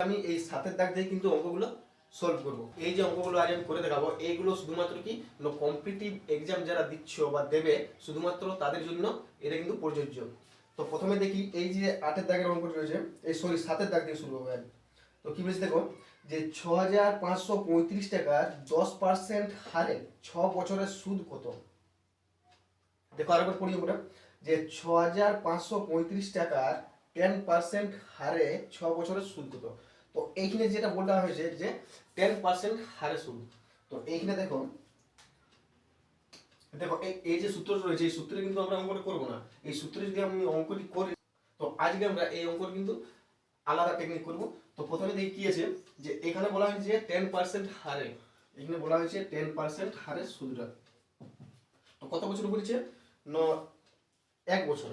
আমি এই সাতের দাগ দিয়ে কিন্তু অঙ্কগুলো সলভ করব। এই যে অঙ্কগুলো আজ আমি করে দেখাবো এইগুলো শুধুমাত্র কি কম্পিটিটিভ এক্সাম যারা দিচ্ছ বা দেবে শুধুমাত্র তাদের জন্য এটা কিন্তু প্রযোজ্য। তো প্রথমে দেখি এই যে 8 দাগের অঙ্ক রয়েছে, এই সরি 7 দাগ দিয়ে শুরু হবে। তো কি বলছে দেখো, যে 6535 টাকার 10% হারে 6 বছরের সুদ কত। দেখো আরেকবার পড়ি আমরা, যে 6535 টাকার 10% হারে 6 বছরের সুদ কত। তো এইখানে যেটা বলা হয়েছে যে 10% হারে সুদ। তো এইখানে দেখো দেখো এই যে সূত্র রয়েছে এই সূত্রে কিন্তু আমরা অঙ্কটা করবো না। এই সূত্রে যদি আমি অঙ্কটি করি তো আজকে আমরা এই অঙ্ক কিন্তু আলাদা টেকনিক করব। তো প্রথমে দেখি কি আছে, যে এখানে বলা হয়েছে যে 10% হারে, এখানে বলা হয়েছে 10% হারে সুদটা। তো কত বছর বলেছে? এক বছর।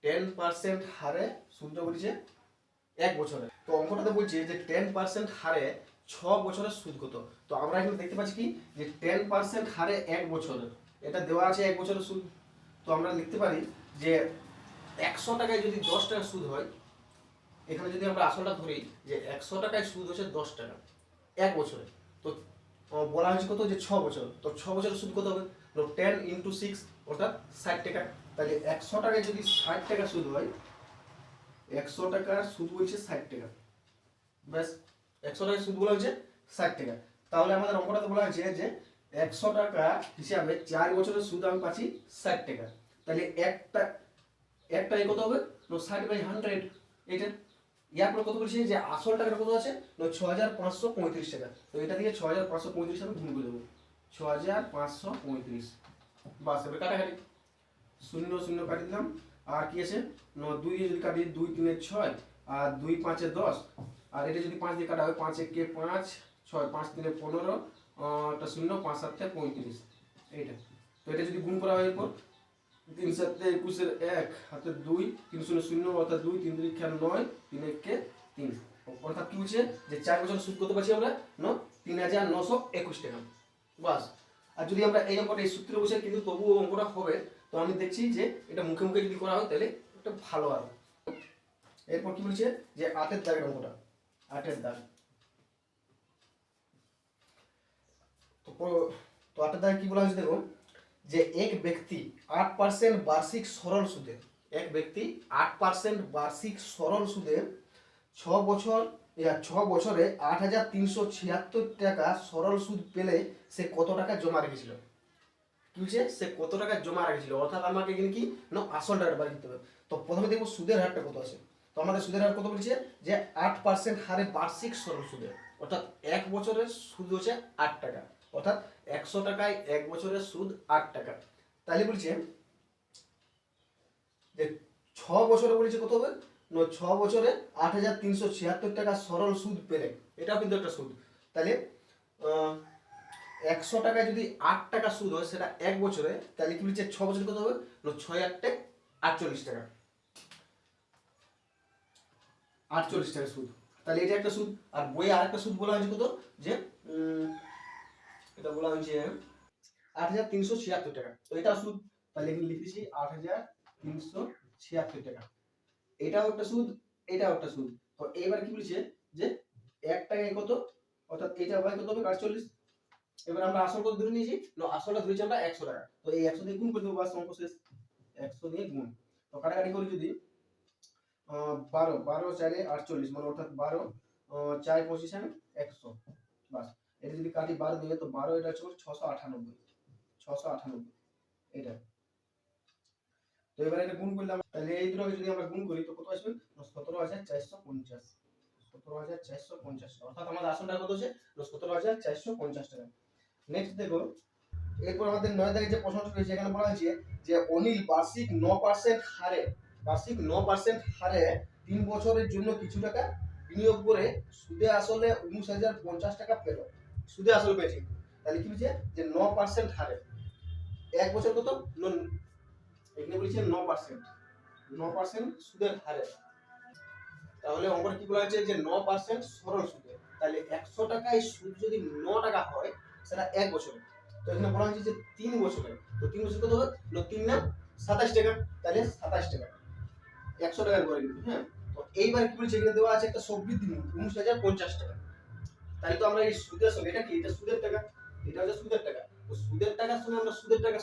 10% হারে সুদটা বলেছে এক বছরে। তো অঙ্কটাতে বলছে যে 10% হারে 6 বছরের সুদ কত। তো আমরা এখানে দেখতে পাচ্ছি কি, যে 10% হারে এক বছরের, এটা দেওয়া আছে এক বছরের সুদ। তো আমরা লিখতে পারি যে 100 টাকায় যদি 10 টাকা সুদ হয়, এখানে যদি আমরা আসলটা ধরি যে 100 টাকায় সুদ হচ্ছে 10 টাকা এক বছরে। তো বলা হয়েছে কত, যে 6 বছর। তো 6 বছরের সুদ কত হবে? 10 ইন্টু 6 অর্থাৎ 60 টাকা। তাহলে 100 টাকায় যদি 60 টাকা সুদ হয়, 100 টাকার সুদ বলছে 60 টাকা। ব্যাস, 100 টাকার সুদ বলা হয়েছে 60 টাকা। তাহলে আমাদের অঙ্কটাতে বলা হয়েছে যে 100 টাকা হিসাবে 4 বছরের সুদ আমি পাচ্ছি 60 টাকা। তাহলে একটা কত হবে? 60/100। এটা ইয়ারপর কত বলছি, যে আসল টাকাটা কত আছে? 6535 টাকা। তো এটা দিয়ে 6535 আমি গুণ করে দেবো, 6535। বাস, এবার কাটাকাটি, শূন্য শূন্য কাটি দিলাম। আর কি আছে? 2 যদি কাটি, 2 3 6, আর 2 5 10, আর এটা যদি 5 দিয়ে কাটা হয়, 5 1 5, 6 5 3 15, একটা শূন্য, 5 7 35। এইটা। তো এটা যদি গুণ করা হয়, এরপর 3 7 21 1 হাতে 2, 3 0 0 অর্থাৎ 2 3 3 9, 3 1 3, অর্থাৎ কি হচ্ছে, যে 4 বছর সুদ কত পাচ্ছি আমরা? 3921 টাকা। বাস। আর যদি আমরা এই অঙ্কটা এই সূত্রে বসে কিন্তু তবুও অঙ্কটা হবে। তো আমি দেখছি যে এটা মুখে মুখে যদি করা হয় তাহলে এটা ভালো হবে। এরপর কি বলছে, যে 8 দাগের অঙ্কটা, 8 দাগ। তো 8 দাগে কি বলা হয়েছে দেখো, যে এক ব্যক্তি 8% বার্ষিক সরল সুদে, এক ব্যক্তি 8% বার্ষিক সরল সুদে 6 বছর 6 বছরে 8376 টাকা সরল সুদ পেলে সে কত টাকা জমা রেখেছিল। কি বলছে, সে কত টাকা জমা রেখেছিল, অর্থাৎ আমাকে এখানে কি আসল টাকাটা বাড়ি দিতে হবে। তো প্রথমে দেখবো সুদের হারটা কত আছে। তো আমাদের সুদের হার কত বলছে, যে 8% হারে বার্ষিক সরল সুদে, অর্থাৎ এক বছরের সুদ হচ্ছে 8 টাকা, অর্থাৎ 100 টাকায় এক বছরের সুদ 8 টাকা। তাহলে বলছে যে 6 বছরে বলেছে কত হবে, 6 বছরে 8376 টাকা সরল সুদ পেলে, এটাও কিন্তু একটা সুদ। তাহলে 100 টাকায় যদি 8 টাকা সুদ হয় সেটা এক বছরে, তাহলে কি বলছে 6 বছর কত হবে? 6 8 48 টাকা, 48 টাকা সুদ। তাহলে এটা একটা সুদ। আর বইয়ে আরেকটা সুদ বলা হয়েছে কত, যে এটা বলা হয়েছে 8376 টাকা। তো এটা সুদ। তাহলে এখানে লিখেছি 8376 টাকা। এটাও একটা সুদ, এটাও একটা সুদ। তো এইবার কি বলছে, যে 1 টাকায় কত, অর্থাৎ এটা হয় কত হবে? 48। এবার আমরা আসল কত ধরে নিয়েছি, আসলটা ধরেছি আমরা 100 টাকা। তো এই 100 দিয়ে গুণ করে দেবো, বাস অঙ্ক শেষ। 100 দিয়ে গুণ। তো কাটাকাটি করি যদি 12 12 4 48, মানে অর্থাৎ 12 4 25 100। বাস, এটা যদি কাটি 12 দিয়ে, তো 12 এটা হচ্ছে 698, 698 এটা। তো এবারে এটা গুণ করলাম, তাহলে এই দুটোকে যদি আমরা গুণ করি তো কত আসবে? 17450, 17450, অর্থাৎ আমাদের আসলটা কত হচ্ছে? 17450 টাকা। নেক্সট দেখো, এরপর আমাদের 9 দাগে যে প্রশ্নটা রয়েছে, এখানে বলা হয়েছে যে অনিল বার্ষিক 9% হারে, বার্ষিক 9% হারে 3 বছরের জন্য কিছু টাকা বিনিয়োগ করে সুদে আসলে 19050 টাকা পেল, সুদে আসলে পেয়েছে। তাহলে কি হচ্ছে, যে 9% হারে এক বছর কত, এখানে বলেছে 9%, 9% সুদের হারে। তাহলে অঙ্কটা কি বলা হয়েছে, যে 9% সরল সুদে। তাহলে 100 টাকায় সুদ যদি 9 টাকা হয় সেটা এক বছরে। তো এখানে বলা হয়েছে যে 3 বছরে। তো 3 বছর কত হবে? 3 না 27 টাকা। তাহলে 27 টাকা 100 টাকার করে কিন্তু, হ্যাঁ। তো তো এইবার কি বলছে এখানে দেওয়া আছে একটা সমৃদ্ধি মূল 19,050 টাকা। তাই তো আমরা এই সুদের সঙ্গে এটা কি এটা সুদের টাকা, এটা হচ্ছে সুদের টাকা, তো সুদের টাকার সঙ্গে আমরা সুদের টাকা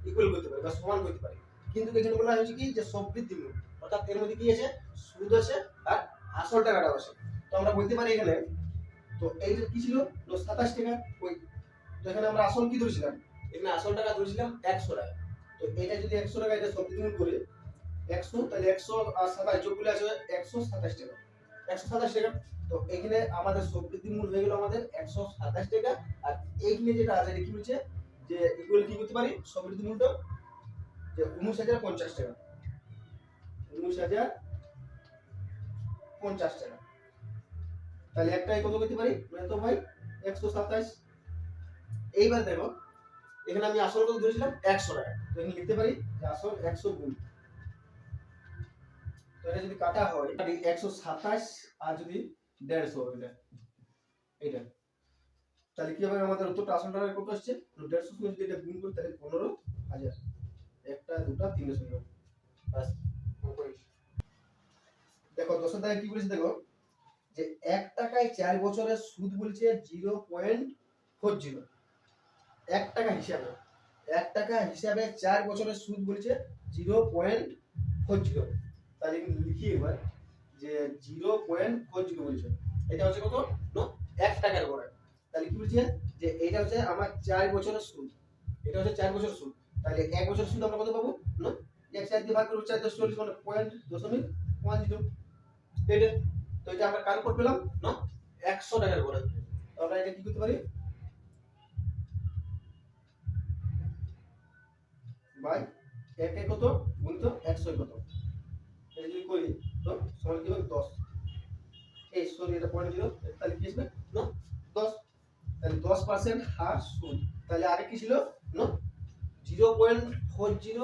ইকুয়াল করতে পারি বা সমান করতে পারি। কিন্তু এখানে বলা হয়েছে কি যে সমৃদ্ধি মূল, অর্থাৎ এর মধ্যে কি আছে সুদ আছে আর আসল টাকাটা আছে। তো আমরা বলতে পারি এখানে, তো এইটা কি ছিল 27 টাকা, ওই তো এখানে আমরা আসল কি ধরেছিলাম, এখানে আসল টাকা ধরেছিলাম 100 টাকা। তো এটা যদি 100 টাকা এটা সমৃদ্ধি মূল করে 100, তাহলে 100 আর 27 যোগ করলে আসবে 127 টাকা, 127 টাকা। তো এখানে আমাদের সমৃদ্ধি মূল হয়ে গেল আমাদের 127 টাকা। আর এইখানে যেটা আছে এটা কি বলছে যে ইকুয়াল কি করতে পারি সমৃদ্ধি মূলটা যে 19,050 টাকা, 19,050 টাকা। তাহলে একটাই কত করতে পারি মানে তো ভাই 127। এইবার দেখো এখানে আমি আসল কত ধরেছিলাম 100 টাকা, তো এখানে লিখতে পারি যে আসল 100 গুণ, তো এটা যদি কাটা হয় 127 আর যদি 150 এটা এটা তাহলে কি হবে আমাদের উত্তরটা আসল টাকা কত আসছে 150 সঙ্গে যদি এটা গুণ করি তাহলে 15,000, একটা দুটা তিনটা শূন্য বাস। দেখো 10 টাকা কি বলেছে দেখো যে 1 টাকায় 4 বছরের সুদ বলছে 0.40, 1 টাকা হিসাবে 1 টাকা হিসাবে 4 বছরের সুদ বলছে 0.40। তাহলে লিখি এবার যে 0.40 বলছে, এটা হচ্ছে কত না 1 টাকার করে। তাহলে কি বলছে যে এটা হচ্ছে আমার 4 বছরের সুদ, এটা হচ্ছে 4 বছরের সুদ। তাহলে 1 বছরের সুদ আমরা কত পাবো না 1 4 দিয়ে ভাগ করব 4 10 40 মানে 0.010 এটা। তো এটা আমরা কার উপর পেলাম না 100 টাকার করে। তো আমরা এটা কি করতে পারি বাই 1 এ কত গুণিত 100 কত, এটা যদি করি তো সমান কি হবে 10, এই সরি এটা 0.0 তাহলে কি আসবে না 10, তাহলে 10% হার সুদ। তাহলে আগে কি ছিল না 0.40 ছিল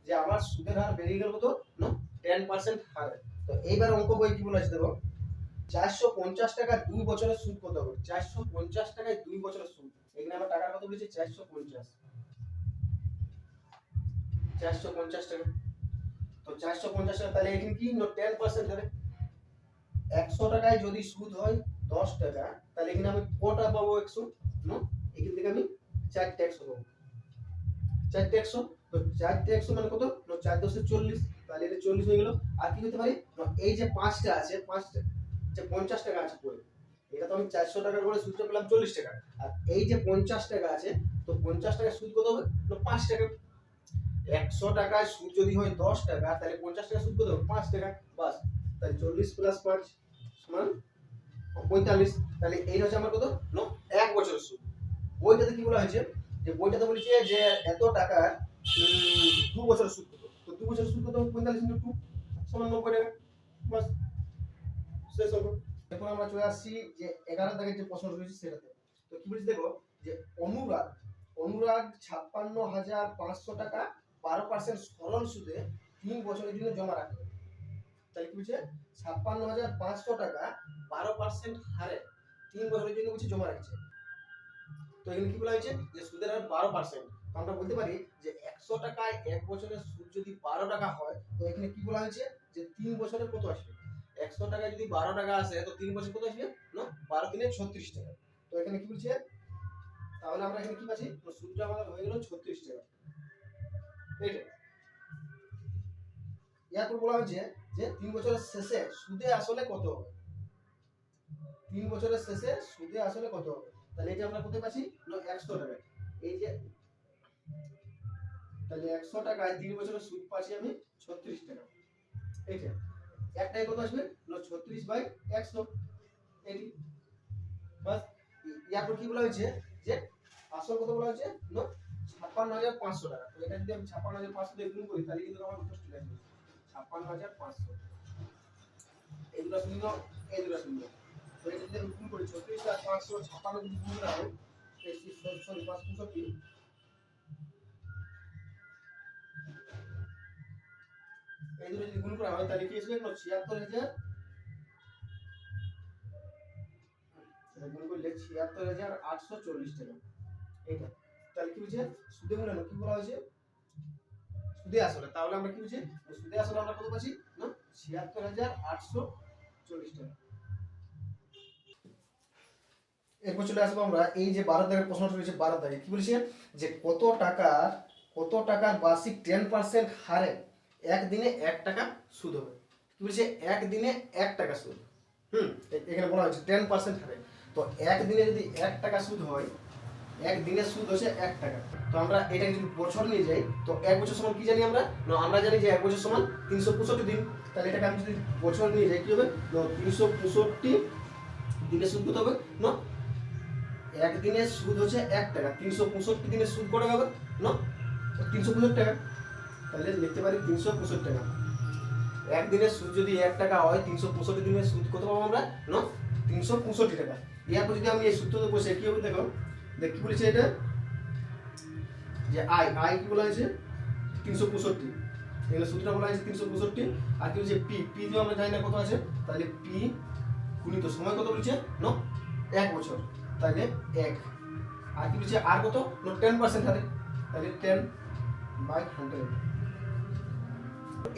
যে আমার সুদের হার বেড়ে গেল কত না 10% হারে। তো এইবার অঙ্ক বই কি বলেছে দেখো 450 টাকা 2 বছরের সুদ কত হবে, 450 টাকায় 2 বছরের সুদ। এখানে আমার টাকার কত বলেছে 450 টাকা। তো 450 টাকা তাহলে এখানে কি 10% ধরে 100 টাকায় যদি সুদ হয় 10 টাকা, তাহলে এখানে আমি কটা পাবো 100 না এখান থেকে আমি 4টা 100 পাবো, 4টা 100। তো 4টা 100 মানে কত 4 10 40, তাহলে এটা 40 হয়ে গেল। আর কি করতে পারি এই যে 5টা আছে 5টা যে 50 টাকা আছে পড়ে, এটা তো আমি 400 টাকার করে সুদটা পেলাম 40 টাকা। আর এই যে 50 টাকা আছে তো 50 টাকা সুদ কত হবে 5 টাকা। 100 টাকায় সুদ যদি হয় 10 টাকা তাহলে 50 টাকা সুদ কত হবে 5 টাকা বাস। তাহলে 40 প্লাস 5 সমান 45। তাহলে এই হচ্ছে আমার কত না 1 বছরের সুদ। বইটাতে কি বলা হয়েছে যে বইটাতে বলেছে যে এত টাকার 2 বছরের সুদ কত, তো 2 বছরের সুদ কত 45 ইনটু 2 সমান 90 টাকা বাস শেষ হলো। এখন আমরা চলে আসছি যে 11 দাগের যে প্রশ্ন রয়েছে সেটাতে। তো কি বলছে দেখো যে অনুরাগ 56,500 টাকা 12% সরল সুদে 3 বছরের জন্য জমা রাখবে। তাহলে কি বলছে 56,500 টাকা 12% হারে 3 বছরের জন্য বলছে জমা রাখছে। তো এখানে কি বলা হয়েছে যে সুদের হার 12%। আমরা বলতে পারি যে 100 টাকায় 1 বছরের সুদ যদি 12 টাকা হয় তো এখানে কি বলা হয়েছে যে 3 বছরের কত আসবে, 100 টাকায় যদি 12 টাকা আসে তো 3 বছর কত আসবে না 12 3 36 টাকা। তো এখানে কি বলছে তাহলে আমরা এখানে কি পাচ্ছি তো সুদটা আমাদের হয়ে গেল 36 টাকা। এইটা এরপর বলা হয়েছে যে 3 বছরের শেষে সুদে আসলে কত হবে, 3 বছরের শেষে সুদে আসলে কত হবে। তাহলে এটা আমরা কোথায় পাচ্ছি না 100 টাকা। এই যে তাহলে 100 টাকায় 3 বছরের সুদ পাচ্ছি আমি 36 টাকা। এইটা একটাই কত আসবে না 36 বাই 100 এটি বাস। এরপর কি বলা হয়েছে যে আসল কত বলা হয়েছে না 56,500 টাকা। তো এটা যদি আমি 56,500 দিয়ে গুণ করি তাহলে কিন্তু আমার উত্তর চলে আসবে 56,500। এই দুটো শূন্য এই দুটো শূন্য, তো এটা যদি আমি গুণ করি 36 আর 500 56 যদি গুণ করা হয় সরি 565, এই দুটো যদি গুণ করা হয় তাহলে কি আসবে 76,000, এটা গুণ করলে 76,840 টাকা। এইটা তাহলে কি হচ্ছে সুদে মূল্য কি বলা হয়েছে সুদে আসলে, তাহলে আমরা কি হচ্ছে সুদে আসলে আমরা কত পাচ্ছি না 76,840 টাকা। এরপর চলে আসবো আমরা এই যে 12 দাগের প্রশ্নটা রয়েছে, 12 দাগে কি বলেছে যে কত টাকার বার্ষিক 10% হারে একদিনে 1 টাকা সুদ হবে। কি বলেছে একদিনে 1 টাকা সুদ। এখানে বলা হয়েছে 10% হারে। তো একদিনে যদি 1 টাকা সুদ হয়, একদিনের সুদ হচ্ছে 1 টাকা। তো আমরা এটাকে যদি বছর নিয়ে যাই, তো 1 বছর সমান কি জানি আমরা? না, আমরা জানি যে 1 বছর সমান 365 দিন। তাহলে এটাকে আমি যদি বছর নিয়ে যাই কি হবে? না, 365 দিনের সুদ কত হবে? না, একদিনের সুদ হচ্ছে 1 টাকা, 365 দিনের সুদ কত হবে? না, 365 টাকা। তাহলে লিখতে পারি 365 টাকা। একদিনের সুদ যদি 1 টাকা হয়, 365 দিনের সুদ কত পাবো আমরা? না, 365 টাকা। এরপর যদি আমি এই সূত্রটা বসে কি হবে দেখো, কি বলেছে এটা যে আই কি বলা হয়েছে 365, এখানে সূত্রটা বলা হয়েছে 365। আর কি বলছে পি দিয়ে আমরা জানি না কত আছে, তাহলে পি গুণিত সময় কত বলছে? না, 1 বছর, তাহলে 1। আর কি বলছে আর কত? না, 10% হারে, তাহলে 10/100।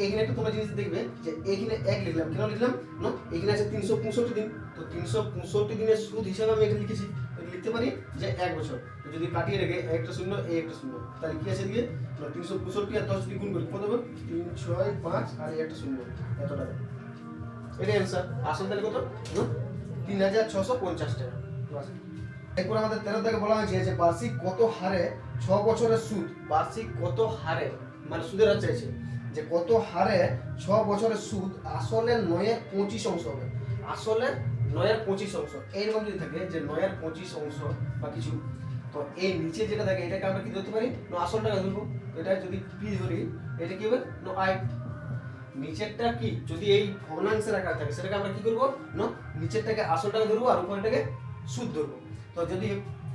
এখানে একটা তোমরা জিনিস দেখবে যে এখানে 1 লিখলাম, কেন লিখলাম? না, এখানে আছে 365 দিন। তো 365 দিনের সুদ হিসাবে আমি এটা লিখেছি, লিখতে পারি যে 1 বছর। তো যদি কাটিয়ে রেখে একটা শূন্য এই একটা শূন্য, তাহলে কি আছে এদিকে? 365 আর 10 যদি গুণ করি কত হবে? 3, 6, 5 আর একটা শূন্য, এত টাকা। এটাই অ্যান্সার। আসল তাহলে কত? 3,650 টাকা। এরপর আমাদের 13 থেকে বলা হয়েছে যে বার্ষিক কত হারে 6 বছরের সুদ, বার্ষিক কত হারে মানে সুদের হার চাইছে যে কত হারে 6 বছরের সুদ আসলের 9/25 অংশ হবে। আসলে 9/25 অংশ এইরকম যদি থাকে যে 9/25 অংশ বা কিছু, তো এই নিচে যেটা থাকে এটাকে আমরা কি ধরতে পারি? না, আসল টাকা ধরবো। এটা যদি পি ধরি, এটা কি হবে? না, আই। নিচেরটা কি যদি এই ভগ্নাংশের আকার থাকে সেটাকে আমরা কি করবো? না, নিচেরটাকে আসল টাকা ধরবো আর উপরেরটাকে সুদ ধরবো। তো যদি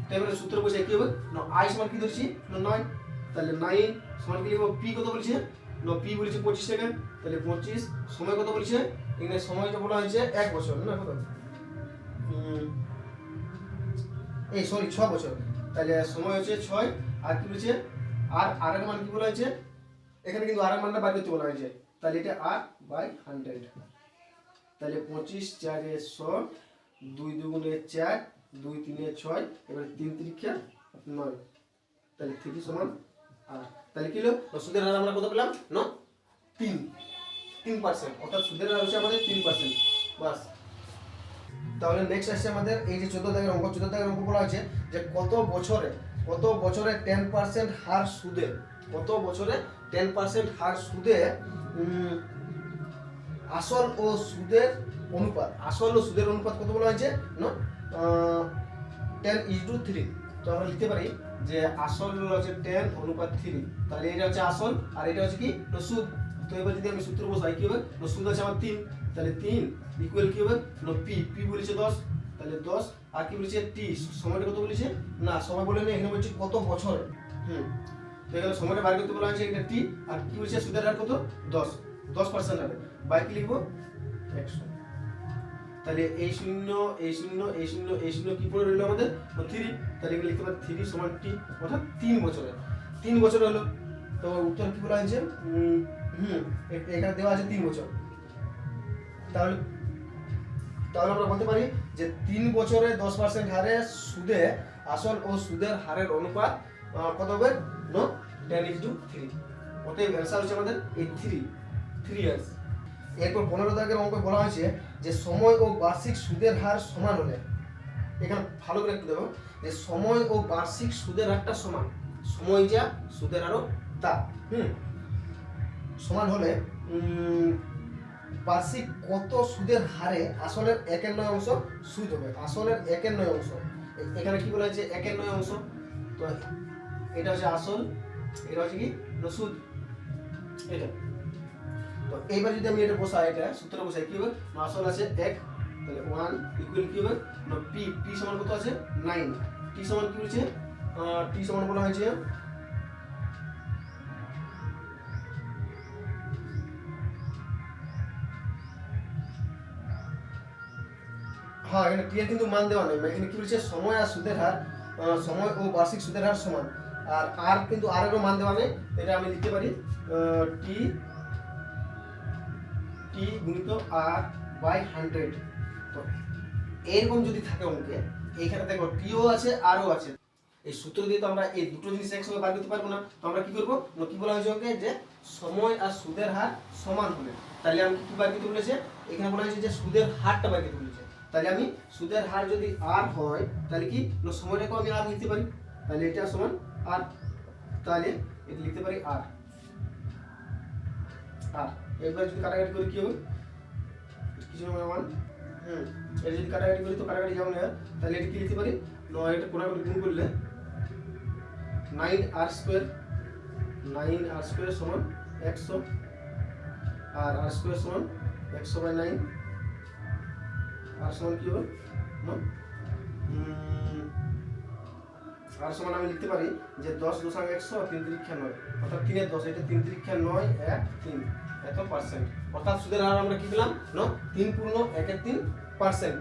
টেবিলের সূত্র বসে কি হবে? না, আই সমান কি ধরছি? না, 9। তাহলে 9 সমান কি লিখবো? পি কত বলছে? না, পি বলেছে 25 সেকেন্ড, তাহলে 25। সময় কত বলছে? এখানে সময়টা বলা হয়েছে 1 বছর, না কত? এই সরি 6 বছর, তাহলে সময় হচ্ছে 6। আর কি বলছে? আর এর মান কি বলা হয়েছে? এখানে কিন্তু আর এর মানটা বার করতে বলা হয়েছে, তাহলে এটা r/100। তাহলে 25 4 এ 100, 2 2 4, 2 3 6, এবারে 3 3 9, তাহলে 3 সমান আর। তাহলে কি হলো? সুদের হার আমরা কত পেলাম? না, 3%, অর্থাৎ সুদের হার হচ্ছে আমাদের 3%। বাস। তাহলে নেক্সট আসছে আমাদের এই যে 14 দাগের অঙ্ক। 14 দাগের অঙ্ক বলা হয়েছে যে কত বছরে 10% হার সুদে, কত বছরে 10% হার সুদে আসল ও সুদের অনুপাত, আসল ও সুদের অনুপাত কত বলা হয়েছে? না, 10:3। তো আমরা লিখতে পারি যে আসল হচ্ছে 10 অনুপাত 3, তাহলে এটা হচ্ছে আসল আর এটা হচ্ছে কি? না, সুদ। তো এবার যদি আমি সূত্র বসাই কি হবে? না, সুদ আছে আমার 3, তাহলে 3 ইকুয়াল কি হবে? না, পি বলেছে 10, তাহলে 10। আর কি বলেছে? টি, সময়টা কত বলেছে? না, সময় বলে না, এখানে বলছে কত বছরে। তো এখানে সময়টা বার করতে বলা হয়েছে, এটা টি। আর কি বলছে? সুদের হার কত? 10% হারে। বাই কি লিখবো? 100। তাহলে এই শূন্য এই শূন্য এই শূন্য এই শূন্য কি পড়ে রইলো আমাদের? 3। তাহলে এখানে লিখতে পারি 3 সমান টি, অর্থাৎ 3 বছরে। 3 বছর হলো। তো উত্তর কি বলা হয়েছে? এখানে দেওয়া আছে 3 বছর। তাহলে আমরা বলতে পারি যে 3 বছরে 10% হারে সুদে আসল ও সুদের হারের অনুপাত কত হবে? না, 10:3। অতএব অ্যান্সার হচ্ছে আমাদের এই 3 ইয়ার্স। এরপর 15 দাগের অঙ্ক বলা হয়েছে যে সময় ও বার্ষিক সুদের হার সমান হলে, এখানে ভালো করে একটু দেখো যে সময় ও বার্ষিক সুদের হারটা সমান, সময় যা সুদের হারও তা সমান হলে বার্ষিক কত সুদের হারে আসলের 1/9 অংশ সুদ হবে? আসলের 1/9 অংশ, এখানে কি বলা হয়েছে? 1/9 অংশ। তো এটা হচ্ছে আসল, এটা হচ্ছে কি? না, সুদ। এটা তো এইবার যদি আমি এটা বসাই, এটা সূত্র বসাই কি হবে? না, আসল আছে 1, তাহলে 1 ইকুয়াল কি হবে? না, পি সমান কত আছে? 9। টি সমান কি বলছে? টি সমান বলা হয়েছে হ্যাঁ, এখানে টি এর কিন্তু মান দেওয়া নেই, এখানে কি বলছে? সময় আর সুদের হার, সময় ও বার্ষিক সুদের হার সমান। আর কিন্তু আর এরও মান দেওয়া নেই, এটা আমি লিখতে পারি টি টি গুণিত আর বাই 100। তো এরকম যদি থাকে অঙ্কে, এইখানে দেখো টিও আছে আরও আছে, এই সূত্র দিয়ে তো আমরা এই দুটো জিনিস একসঙ্গে বার করতে পারবো না। তো আমরা কি করবো, কি বলা হয়েছে ওকে, যে সময় আর সুদের হার সমান হলে, তাহলে আমি কি বার করতে বলেছে, এখানে বলা হয়েছে যে সুদের হারটা বার করতে বলেছে। তাহলে আমি সুদের হার যদি আর হয়, তাহলে কি সময়টাকেও আমি আর লিখতে পারি, তাহলে এটা সমান আর, তাহলে এটা লিখতে পারি আর। এবার যদি কাটাকাটি করি কি হবে, কিছু মান, এটা যদি কাটাকাটি করি তো কাটাকাটি যাবে না, তাহলে এটা কি লিখতে পারি, এটা কোনাকুনি গুণ করলে 9r স্কয়ার, 9r স্কয়ার সমান 100, আর r স্কয়ার সমান 100/9, আর সমান কি হবে না, আর সমান আমি লিখতে পারি যে 10 দশমিক 100 3 তিরিক্ষা 9, অর্থাৎ 3 এর 10, এটা 3 তিরিক্ষা 9 1 3 এত পার্সেন্ট, অর্থাৎ সুদের হার আমরা কি পেলাম না 3 পূর্ণ 1 এর 3%।